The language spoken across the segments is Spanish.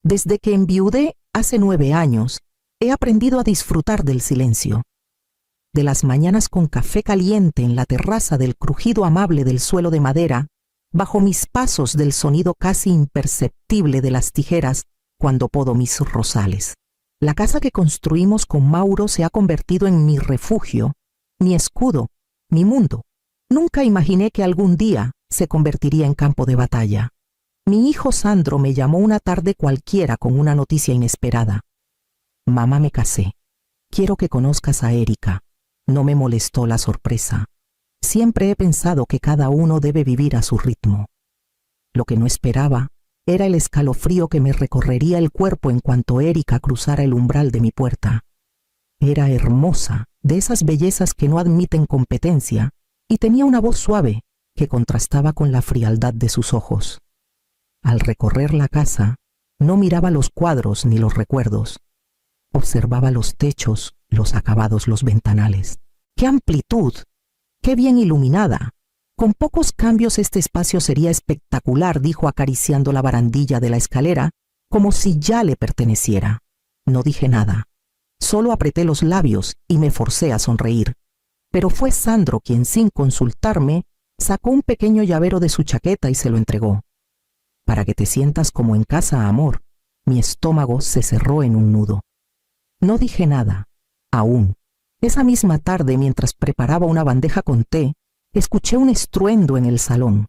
Desde que enviudé hace 9 años, he aprendido a disfrutar del silencio, de las mañanas con café caliente en la terraza, del crujido amable del suelo de madera, bajo mis pasos, del sonido casi imperceptible de las tijeras cuando podo mis rosales. La casa que construimos con Mauro se ha convertido en mi refugio, mi escudo, mi mundo. Nunca imaginé que algún día se convertiría en campo de batalla. Mi hijo Sandro me llamó una tarde cualquiera con una noticia inesperada. Mamá, me casé. Quiero que conozcas a Erika. No me molestó la sorpresa. Siempre he pensado que cada uno debe vivir a su ritmo. Lo que no esperaba era el escalofrío que me recorrería el cuerpo en cuanto Erika cruzara el umbral de mi puerta. Era hermosa, de esas bellezas que no admiten competencia, y tenía una voz suave que contrastaba con la frialdad de sus ojos. Al recorrer la casa, no miraba los cuadros ni los recuerdos. Observaba los techos, los acabados, los ventanales. ¡Qué amplitud! ¡Qué bien iluminada! Con pocos cambios este espacio sería espectacular, dijo acariciando la barandilla de la escalera, como si ya le perteneciera. No dije nada. Solo apreté los labios y me forcé a sonreír. Pero fue Sandro quien, sin consultarme, sacó un pequeño llavero de su chaqueta y se lo entregó. Para que te sientas como en casa, amor. Mi estómago se cerró en un nudo. No dije nada, aún. Esa misma tarde, mientras preparaba una bandeja con té, escuché un estruendo en el salón.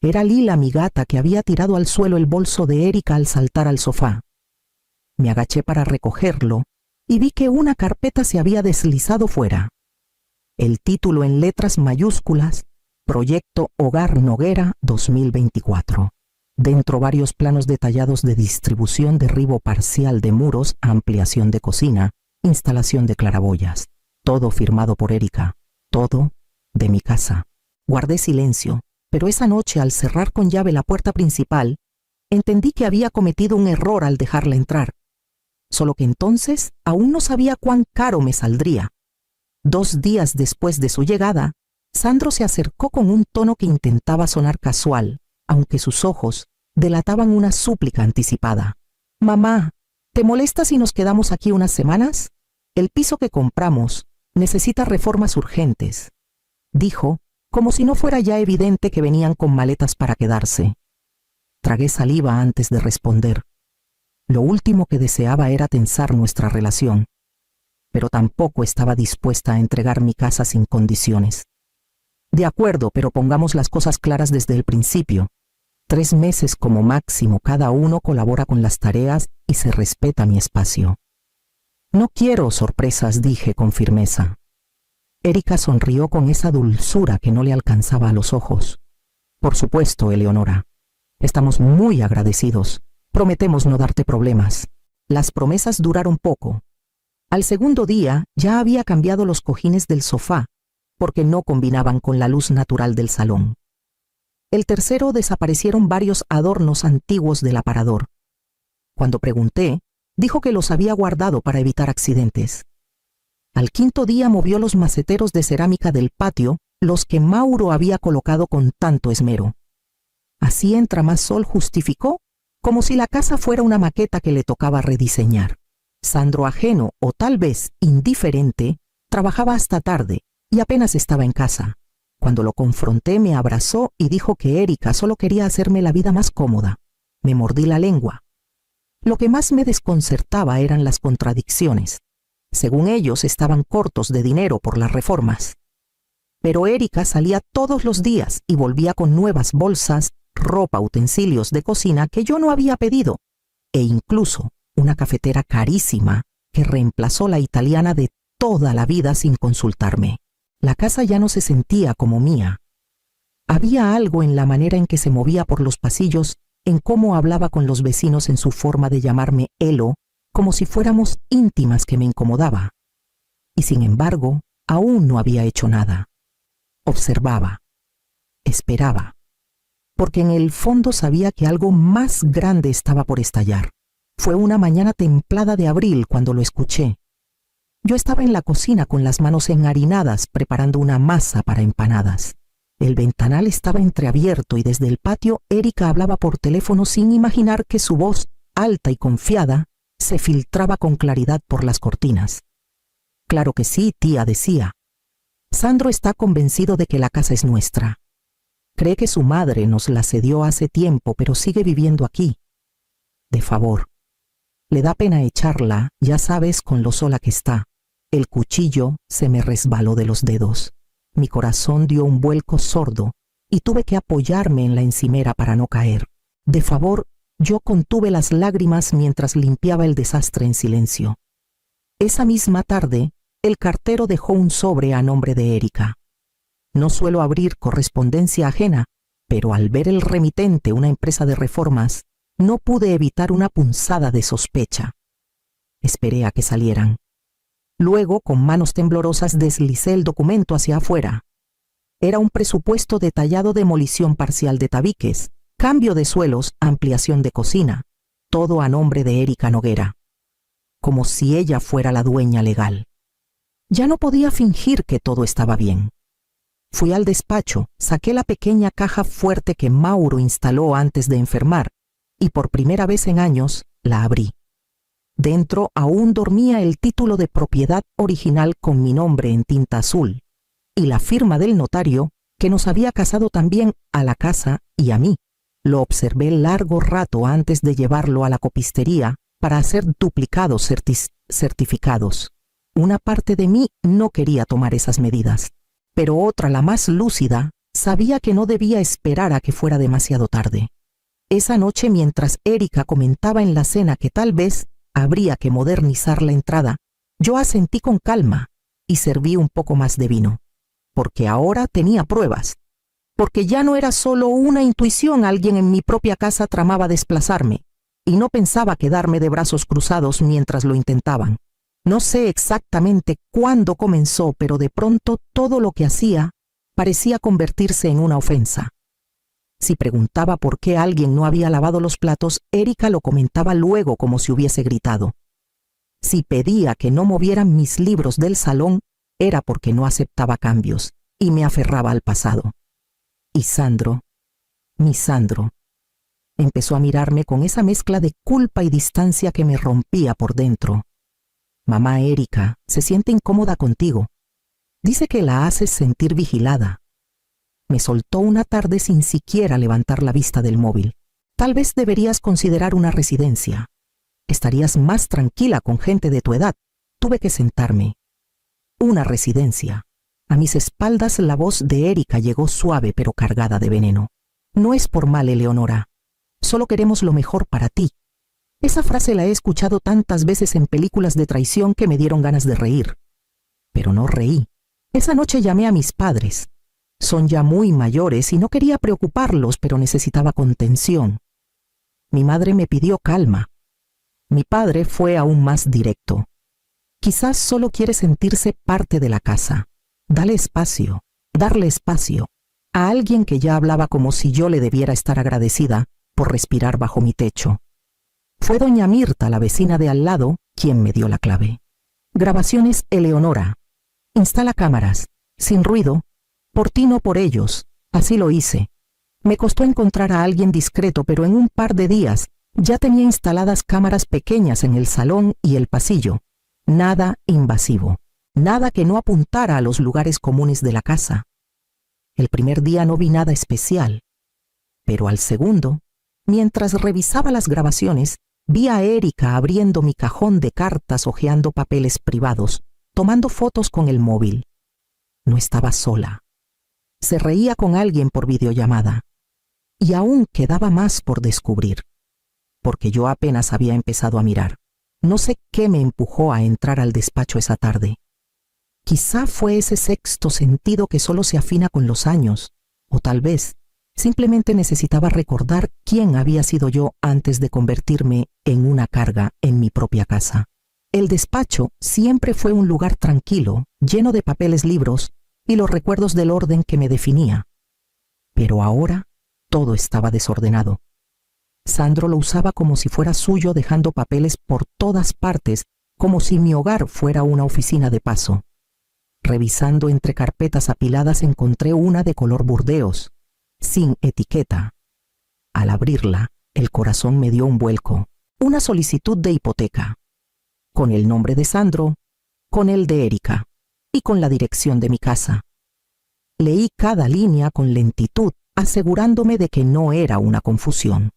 Era Lila, mi gata, que había tirado al suelo el bolso de Erika al saltar al sofá. Me agaché para recogerlo y vi que una carpeta se había deslizado fuera. El título en letras mayúsculas: Proyecto Hogar Noguera 2024. Dentro varios planos detallados de distribución, derribo parcial de muros, ampliación de cocina, instalación de claraboyas. Todo firmado por Erika. Todo de mi casa. Guardé silencio, pero esa noche, al cerrar con llave la puerta principal, entendí que había cometido un error al dejarla entrar. Solo que entonces aún no sabía cuán caro me saldría. 2 días después de su llegada, Sandro se acercó con un tono que intentaba sonar casual, aunque sus ojos delataban una súplica anticipada. Mamá, ¿te molesta si nos quedamos aquí unas semanas? El piso que compramos necesita reformas urgentes, dijo, como si no fuera ya evidente que venían con maletas para quedarse. Tragué saliva antes de responder. Lo último que deseaba era tensar nuestra relación, pero tampoco estaba dispuesta a entregar mi casa sin condiciones. De acuerdo, pero pongamos las cosas claras desde el principio. 3 meses como máximo, cada uno colabora con las tareas y se respeta mi espacio. No quiero sorpresas, dije con firmeza. Erika sonrió con esa dulzura que no le alcanzaba a los ojos. Por supuesto, Eleonora. Estamos muy agradecidos. Prometemos no darte problemas. Las promesas duraron poco. Al segundo día ya había cambiado los cojines del sofá, porque no combinaban con la luz natural del salón. El tercero, desaparecieron varios adornos antiguos del aparador. Cuando pregunté, dijo que los había guardado para evitar accidentes. Al 5.º día movió los maceteros de cerámica del patio, los que Mauro había colocado con tanto esmero. Así entra más sol, justificó, como si la casa fuera una maqueta que le tocaba rediseñar. Sandro, ajeno o tal vez indiferente, trabajaba hasta tarde y apenas estaba en casa. Cuando lo confronté, me abrazó y dijo que Erika solo quería hacerme la vida más cómoda. Me mordí la lengua. Lo que más me desconcertaba eran las contradicciones. Según ellos, estaban cortos de dinero por las reformas. Pero Erika salía todos los días y volvía con nuevas bolsas, ropa, utensilios de cocina que yo no había pedido, e incluso una cafetera carísima que reemplazó la italiana de toda la vida sin consultarme. La casa ya no se sentía como mía. Había algo en la manera en que se movía por los pasillos, en cómo hablaba con los vecinos, en su forma de llamarme Elo, como si fuéramos íntimas, que me incomodaba. Y sin embargo, aún no había hecho nada. Observaba. Esperaba. Porque en el fondo sabía que algo más grande estaba por estallar. Fue una mañana templada de abril cuando lo escuché. Yo estaba en la cocina con las manos enharinadas preparando una masa para empanadas. El ventanal estaba entreabierto y desde el patio Erika hablaba por teléfono sin imaginar que su voz alta y confiada se filtraba con claridad por las cortinas. «Claro que sí, tía», decía. «Sandro está convencido de que la casa es nuestra. Cree que su madre nos la cedió hace tiempo, pero sigue viviendo aquí. De favor. Le da pena echarla, ya sabes, con lo sola que está». El cuchillo se me resbaló de los dedos. Mi corazón dio un vuelco sordo y tuve que apoyarme en la encimera para no caer. De favor, yo contuve las lágrimas mientras limpiaba el desastre en silencio. Esa misma tarde, el cartero dejó un sobre a nombre de Erika. No suelo abrir correspondencia ajena, pero al ver el remitente, una empresa de reformas, no pude evitar una punzada de sospecha. Esperé a que salieran. Luego, con manos temblorosas, deslicé el documento hacia afuera. Era un presupuesto detallado: demolición parcial de tabiques, cambio de suelos, ampliación de cocina, todo a nombre de Erika Noguera, como si ella fuera la dueña legal. Ya no podía fingir que todo estaba bien. Fui al despacho, saqué la pequeña caja fuerte que Mauro instaló antes de enfermar y por primera vez en años la abrí. Dentro aún dormía el título de propiedad original con mi nombre en tinta azul y la firma del notario que nos había casado también a la casa y a mí. Lo observé largo rato antes de llevarlo a la copistería para hacer duplicados certificados. Una parte de mí no quería tomar esas medidas, pero otra, la más lúcida, sabía que no debía esperar a que fuera demasiado tarde. Esa noche, mientras Erika comentaba en la cena que tal vez habría que modernizar la entrada, yo asentí con calma y serví un poco más de vino, porque ahora tenía pruebas, porque ya no era solo una intuición. Alguien en mi propia casa tramaba desplazarme, y no pensaba quedarme de brazos cruzados mientras lo intentaban. No sé exactamente cuándo comenzó, pero de pronto todo lo que hacía parecía convertirse en una ofensa. Si preguntaba por qué alguien no había lavado los platos, Erika lo comentaba luego como si hubiese gritado. Si pedía que no movieran mis libros del salón, era porque no aceptaba cambios y me aferraba al pasado. Y Sandro, mi Sandro, empezó a mirarme con esa mezcla de culpa y distancia que me rompía por dentro. «Mamá Erika se siente incómoda contigo. Dice que la haces sentir vigilada». Me soltó una tarde sin siquiera levantar la vista del móvil. «Tal vez deberías considerar una residencia. Estarías más tranquila con gente de tu edad». Tuve que sentarme. Una residencia. A mis espaldas la voz de Erika llegó suave pero cargada de veneno. «No es por mal, Eleonora. Solo queremos lo mejor para ti». Esa frase la he escuchado tantas veces en películas de traición que me dieron ganas de reír. Pero no reí. Esa noche llamé a mis padres. Son ya muy mayores y no quería preocuparlos, pero necesitaba contención. Mi madre me pidió calma. Mi padre fue aún más directo. «Quizás solo quiere sentirse parte de la casa. Dale espacio, darle espacio a alguien que ya hablaba como si yo le debiera estar agradecida por respirar bajo mi techo». Fue doña Mirta, la vecina de al lado, quien me dio la clave. «Grabaciones Eleonora. Instala cámaras, sin ruido, por ti no por ellos». Así lo hice. Me costó encontrar a alguien discreto, pero en un par de días ya tenía instaladas cámaras pequeñas en el salón y el pasillo. Nada invasivo, nada que no apuntara a los lugares comunes de la casa. El primer día no vi nada especial, pero al segundo, mientras revisaba las grabaciones, vi a Erika abriendo mi cajón de cartas, hojeando papeles privados, tomando fotos con el móvil. No estaba sola. Se reía con alguien por videollamada. Y aún quedaba más por descubrir, porque yo apenas había empezado a mirar. No sé qué me empujó a entrar al despacho esa tarde. Quizá fue ese sexto sentido que solo se afina con los años, o tal vez simplemente necesitaba recordar quién había sido yo antes de convertirme en una carga en mi propia casa. El despacho siempre fue un lugar tranquilo, lleno de papeles, libros y los recuerdos del orden que me definía. Pero ahora todo estaba desordenado. Sandro lo usaba como si fuera suyo, dejando papeles por todas partes, como si mi hogar fuera una oficina de paso. Revisando entre carpetas apiladas encontré una de color burdeos, sin etiqueta. Al abrirla, el corazón me dio un vuelco. una solicitud de hipoteca, con el nombre de Sandro, con el de Erika y con la dirección de mi casa. Leí cada línea con lentitud, asegurándome de que no era una confusión.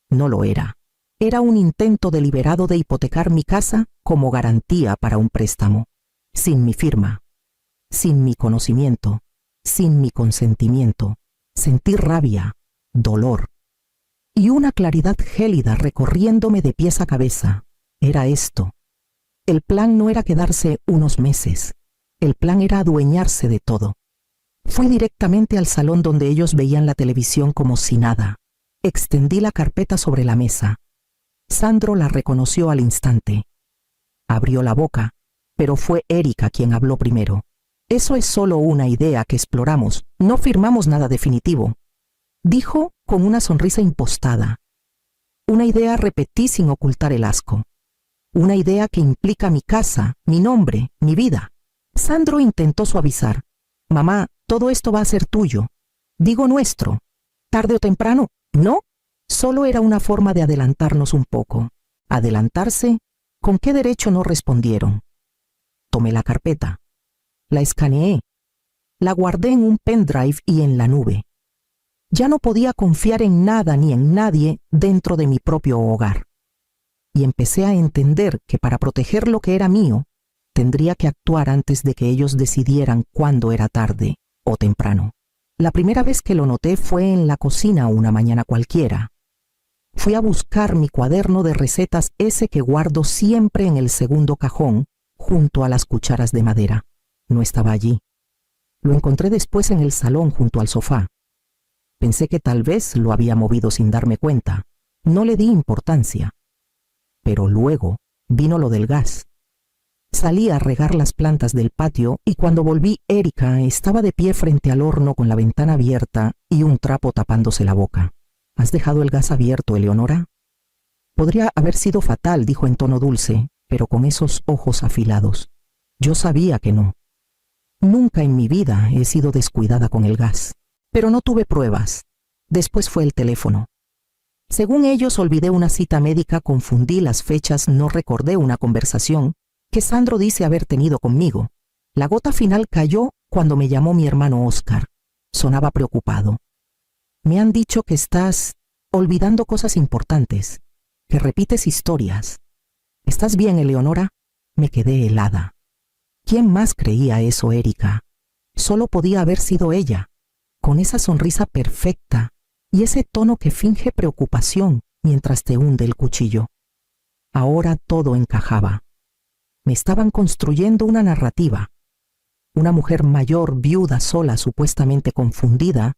No lo era. Era un intento deliberado de hipotecar mi casa como garantía para un préstamo, sin mi firma, sin mi conocimiento, sin mi consentimiento. Sentí rabia, dolor y una claridad gélida recorriéndome de pies a cabeza. Era esto. El plan no era quedarse unos meses. El plan era adueñarse de todo. Fui directamente al salón donde ellos veían la televisión como si nada. Extendí la carpeta sobre la mesa. Sandro la reconoció al instante. Abrió la boca, pero fue Erika quien habló primero. Eso es solo una idea que exploramos. No firmamos nada definitivo, dijo con una sonrisa impostada. Una idea, repetí sin ocultar el asco. Una idea que implica mi casa, mi nombre, mi vida. Sandro intentó suavizar. Mamá, todo esto va a ser tuyo. Digo nuestro. Tarde o temprano, ¿no? Solo era una forma de adelantarnos un poco. ¿Adelantarse? ¿Con qué derecho? No respondieron. Tomé la carpeta. La escaneé. La guardé en un pendrive y en la nube. Ya no podía confiar en nada ni en nadie dentro de mi propio hogar. Y empecé a entender que para proteger lo que era mío, tendría que actuar antes de que ellos decidieran cuándo era tarde o temprano. La primera vez que lo noté fue en la cocina una mañana cualquiera. Fui a buscar mi cuaderno de recetas, ese que guardo siempre en el segundo cajón, junto a las cucharas de madera. No estaba allí. Lo encontré después en el salón junto al sofá. Pensé que tal vez lo había movido sin darme cuenta. No le di importancia. Pero luego vino lo del gas. Salí a regar las plantas del patio y cuando volví, Erika estaba de pie frente al horno con la ventana abierta y un trapo tapándose la boca. ¿Has dejado el gas abierto, Eleonora? Podría haber sido fatal, dijo en tono dulce, pero con esos ojos afilados. Yo sabía que no. Nunca en mi vida he sido descuidada con el gas, pero no tuve pruebas. Después fue el teléfono. Según ellos, olvidé una cita médica, confundí las fechas, no recordé una conversación que Sandro dice haber tenido conmigo. La gota final cayó cuando me llamó mi hermano Oscar. Sonaba preocupado. Me han dicho que estás olvidando cosas importantes, que repites historias. ¿Estás bien, Eleonora? Me quedé helada. ¿Quién más creía eso, Erika? Solo podía haber sido ella, con esa sonrisa perfecta y ese tono que finge preocupación mientras te hunde el cuchillo. Ahora todo encajaba. Me estaban construyendo una narrativa. Una mujer mayor, viuda, sola, supuestamente confundida,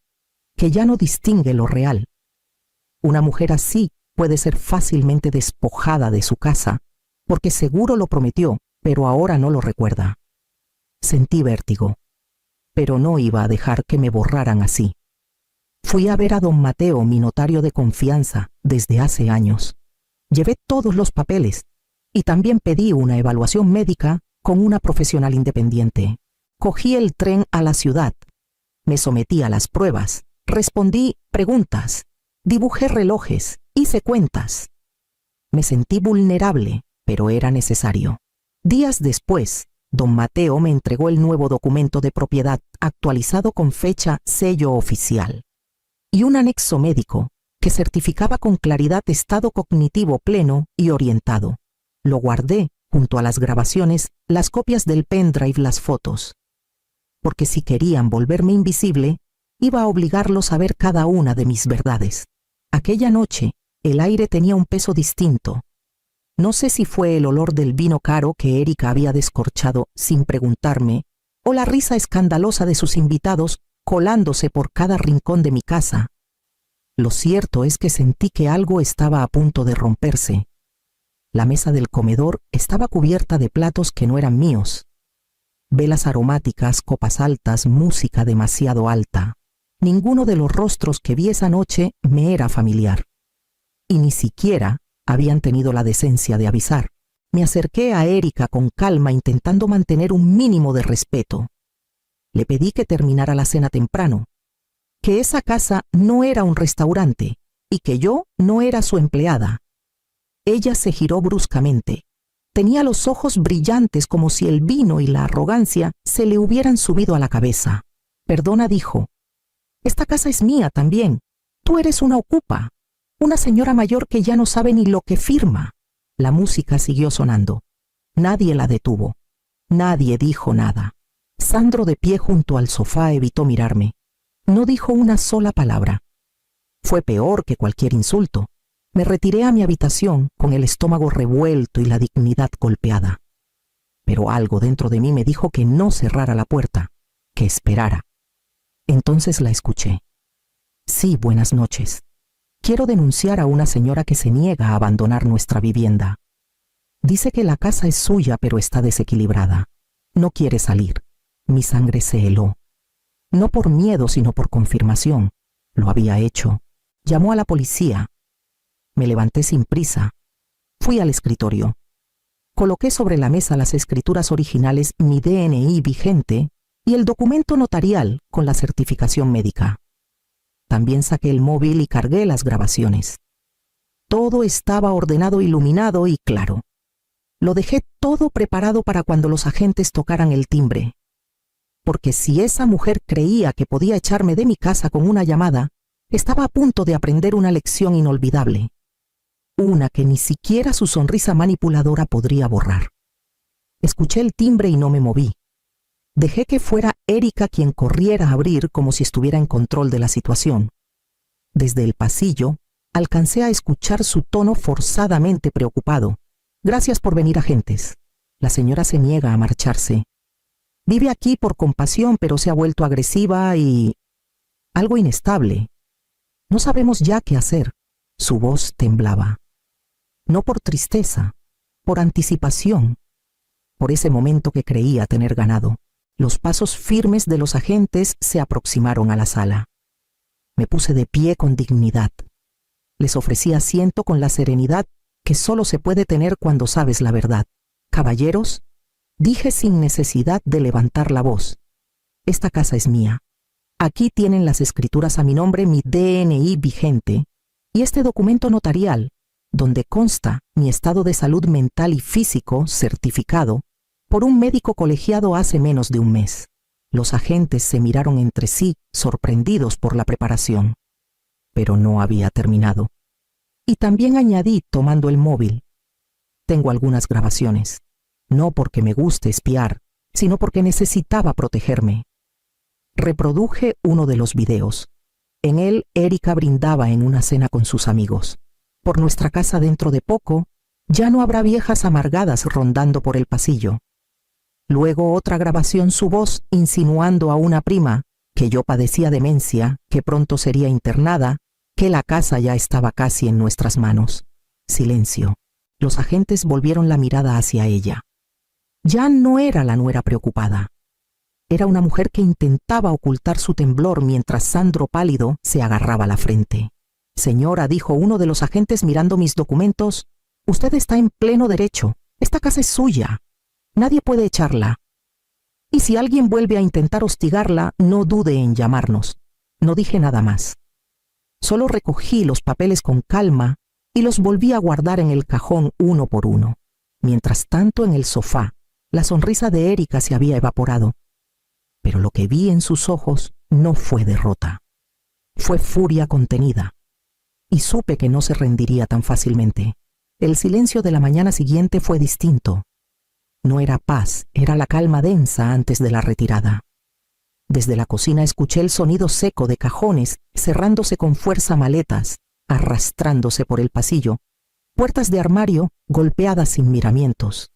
que ya no distingue lo real. Una mujer así puede ser fácilmente despojada de su casa, porque seguro lo prometió, pero ahora no lo recuerda. Sentí vértigo, pero no iba a dejar que me borraran así. Fui a ver a don Mateo, mi notario de confianza, desde hace años. Llevé todos los papeles y también pedí una evaluación médica con una profesional independiente. Cogí el tren a la ciudad. Me sometí a las pruebas. Respondí preguntas. Dibujé relojes. Hice cuentas. Me sentí vulnerable, pero era necesario. Días después, don Mateo me entregó el nuevo documento de propiedad actualizado con fecha, sello oficial y un anexo médico que certificaba con claridad estado cognitivo pleno y orientado. Lo guardé junto a las grabaciones, las copias del pendrive, las fotos. Porque si querían volverme invisible, iba a obligarlos a ver cada una de mis verdades. Aquella noche, el aire tenía un peso distinto. No sé si fue el olor del vino caro que Erika había descorchado sin preguntarme, o la risa escandalosa de sus invitados colándose por cada rincón de mi casa. Lo cierto es que sentí que algo estaba a punto de romperse. La mesa del comedor estaba cubierta de platos que no eran míos. Velas aromáticas, copas altas, música demasiado alta. Ninguno de los rostros que vi esa noche me era familiar. Y ni siquiera habían tenido la decencia de avisar. Me acerqué a Erika con calma, intentando mantener un mínimo de respeto. Le pedí que terminara la cena temprano, que esa casa no era un restaurante y que yo no era su empleada. Ella se giró bruscamente. Tenía los ojos brillantes como si el vino y la arrogancia se le hubieran subido a la cabeza. Perdona, dijo. Esta casa es mía también. Tú eres una ocupa, una señora mayor que ya no sabe ni lo que firma. La música siguió sonando. Nadie la detuvo. Nadie dijo nada. Sandro, de pie junto al sofá, evitó mirarme. No dijo una sola palabra. Fue peor que cualquier insulto. Me retiré a mi habitación con el estómago revuelto y la dignidad golpeada. Pero algo dentro de mí me dijo que no cerrara la puerta, que esperara. Entonces la escuché. Sí, buenas noches. Quiero denunciar a una señora que se niega a abandonar nuestra vivienda. Dice que la casa es suya, pero está desequilibrada. No quiere salir. Mi sangre se heló. No por miedo, sino por confirmación. Lo había hecho. Llamó a la policía. Me levanté sin prisa. Fui al escritorio. Coloqué sobre la mesa las escrituras originales, mi DNI vigente y el documento notarial con la certificación médica. También saqué el móvil y cargué las grabaciones. Todo estaba ordenado, iluminado y claro. Lo dejé todo preparado para cuando los agentes tocaran el timbre. Porque si esa mujer creía que podía echarme de mi casa con una llamada, estaba a punto de aprender una lección inolvidable. Una que ni siquiera su sonrisa manipuladora podría borrar. Escuché el timbre y no me moví. Dejé que fuera Erika quien corriera a abrir como si estuviera en control de la situación. Desde el pasillo, alcancé a escuchar su tono forzadamente preocupado. Gracias por venir, agentes. La señora se niega a marcharse. Vive aquí por compasión, pero se ha vuelto agresiva y algo inestable. No sabemos ya qué hacer. Su voz temblaba. No por tristeza, por anticipación, por ese momento que creía tener ganado. Los pasos firmes de los agentes se aproximaron a la sala. Me puse de pie con dignidad. Les ofrecí asiento con la serenidad que solo se puede tener cuando sabes la verdad. Caballeros, dije sin necesidad de levantar la voz. Esta casa es mía. Aquí tienen las escrituras a mi nombre, mi DNI vigente y este documento notarial, donde consta mi estado de salud mental y físico certificado por un médico colegiado hace menos de un mes. Los agentes se miraron entre sí, sorprendidos por la preparación. Pero no había terminado. Y también añadí, tomando el móvil: tengo algunas grabaciones, no porque me guste espiar, sino porque necesitaba protegerme. Reproduje uno de los videos. En él, Erika brindaba en una cena con sus amigos. Por nuestra casa dentro de poco, ya no habrá viejas amargadas rondando por el pasillo. Luego otra grabación, su voz insinuando a una prima que yo padecía demencia, que pronto sería internada, que la casa ya estaba casi en nuestras manos. Silencio. Los agentes volvieron la mirada hacia ella. Ya no era la nuera preocupada. Era una mujer que intentaba ocultar su temblor mientras Sandro, pálido, se agarraba la frente. Señora, dijo uno de los agentes mirando mis documentos, usted está en pleno derecho. Esta casa es suya. Nadie puede echarla. Y si alguien vuelve a intentar hostigarla, no dude en llamarnos. No dije nada más. Solo recogí los papeles con calma y los volví a guardar en el cajón uno por uno. Mientras tanto, en el sofá, la sonrisa de Erika se había evaporado. Pero lo que vi en sus ojos no fue derrota. Fue furia contenida. Y supe que no se rendiría tan fácilmente. El silencio de la mañana siguiente fue distinto. No era paz, era la calma densa antes de la retirada. Desde la cocina escuché el sonido seco de cajones cerrándose con fuerza, maletas arrastrándose por el pasillo, puertas de armario golpeadas sin miramientos.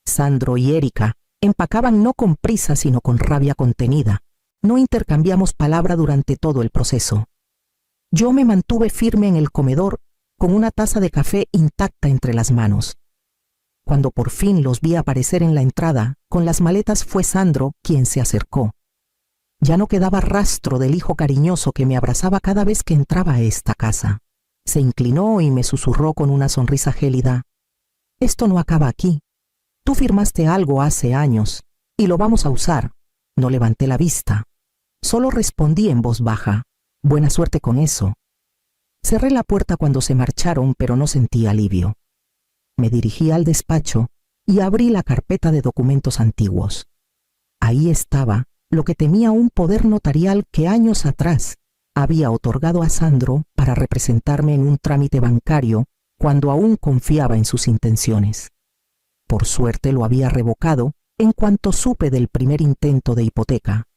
Sandro y Erika empacaban no con prisa sino con rabia contenida. No intercambiamos palabra durante todo el proceso. Yo me mantuve firme en el comedor con una taza de café intacta entre las manos. Cuando por fin los vi aparecer en la entrada, con las maletas, fue Sandro quien se acercó. Ya no quedaba rastro del hijo cariñoso que me abrazaba cada vez que entraba a esta casa. Se inclinó y me susurró con una sonrisa gélida: esto no acaba aquí. Tú firmaste algo hace años y lo vamos a usar. No levanté la vista. Solo respondí en voz baja: buena suerte con eso. Cerré la puerta cuando se marcharon, pero no sentí alivio. Me dirigí al despacho y abrí la carpeta de documentos antiguos. Ahí estaba lo que temía un poder notarial que años atrás había otorgado a Sandro para representarme en un trámite bancario cuando aún confiaba en sus intenciones. Por suerte lo había revocado en cuanto supe del primer intento de hipoteca.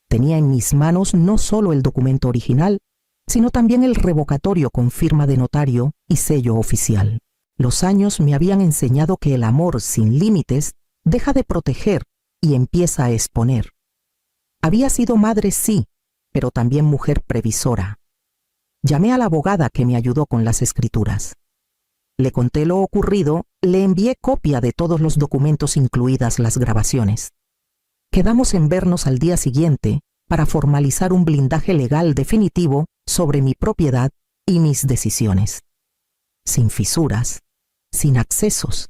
Tenía en mis manos no solo el documento original, sino también el revocatorio con firma de notario y sello oficial. Los años me habían enseñado que el amor sin límites deja de proteger y empieza a exponer. Había sido madre, sí, pero también mujer previsora. Llamé a la abogada que me ayudó con las escrituras. Le conté lo ocurrido, le envié copia de todos los documentos, incluidas las grabaciones. Quedamos en vernos al día siguiente para formalizar un blindaje legal definitivo sobre mi propiedad y mis decisiones. Sin fisuras, sin accesos,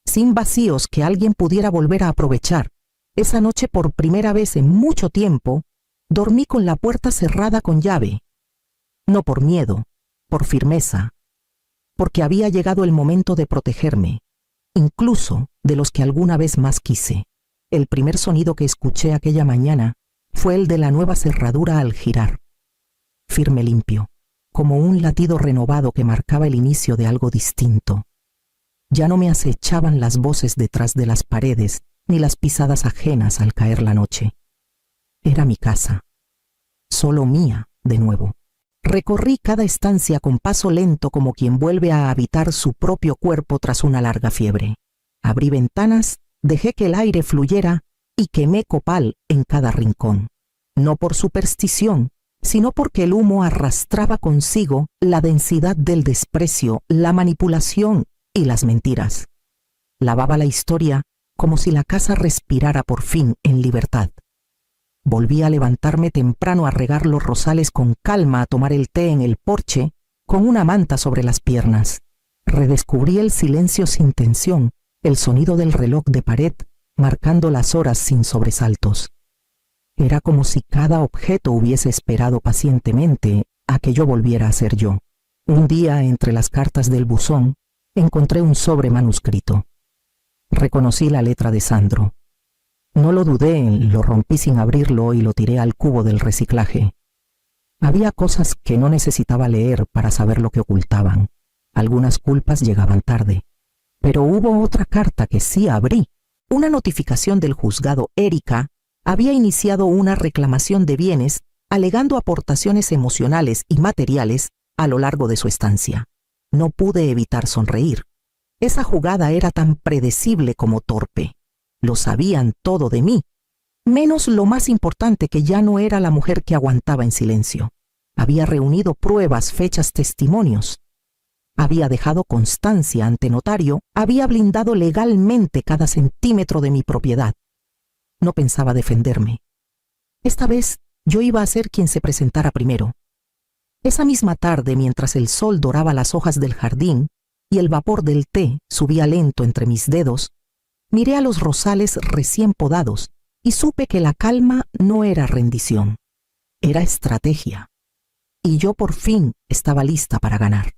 sin vacíos que alguien pudiera volver a aprovechar. Esa noche, por primera vez en mucho tiempo, dormí con la puerta cerrada con llave. No por miedo, por firmeza, porque había llegado el momento de protegerme, incluso de los que alguna vez más quise. El primer sonido que escuché aquella mañana fue el de la nueva cerradura al girar. Firme, limpio, como un latido renovado que marcaba el inicio de algo distinto. Ya no me acechaban las voces detrás de las paredes, ni las pisadas ajenas al caer la noche. Era mi casa, solo mía de nuevo. Recorrí cada estancia con paso lento, como quien vuelve a habitar su propio cuerpo tras una larga fiebre. Abrí ventanas, dejé que el aire fluyera y quemé copal en cada rincón. No por superstición, sino porque el humo arrastraba consigo la densidad del desprecio, la manipulación y las mentiras. Lavaba la historia como si la casa respirara por fin en libertad. Volví a levantarme temprano, a regar los rosales con calma, a tomar el té en el porche con una manta sobre las piernas. Redescubrí el silencio sin tensión, el sonido del reloj de pared marcando las horas sin sobresaltos. Era como si cada objeto hubiese esperado pacientemente a que yo volviera a ser yo. Un día, entre las cartas del buzón, encontré un sobre manuscrito. Reconocí la letra de Sandro. No lo dudé, lo rompí sin abrirlo y lo tiré al cubo del reciclaje. Había cosas que no necesitaba leer para saber lo que ocultaban. Algunas culpas llegaban tarde. Pero hubo otra carta que sí abrí. Una notificación del juzgado. Erika había iniciado una reclamación de bienes alegando aportaciones emocionales y materiales a lo largo de su estancia. No pude evitar sonreír. Esa jugada era tan predecible como torpe. Lo sabían todo de mí, menos lo más importante, que ya no era la mujer que aguantaba en silencio. Había reunido pruebas, fechas, testimonios. Había dejado constancia ante notario, había blindado legalmente cada centímetro de mi propiedad. No pensaba defenderme. Esta vez yo iba a ser quien se presentara primero. Esa misma tarde, mientras el sol doraba las hojas del jardín y el vapor del té subía lento entre mis dedos, miré a los rosales recién podados y supe que la calma no era rendición, era estrategia. Y yo por fin estaba lista para ganar.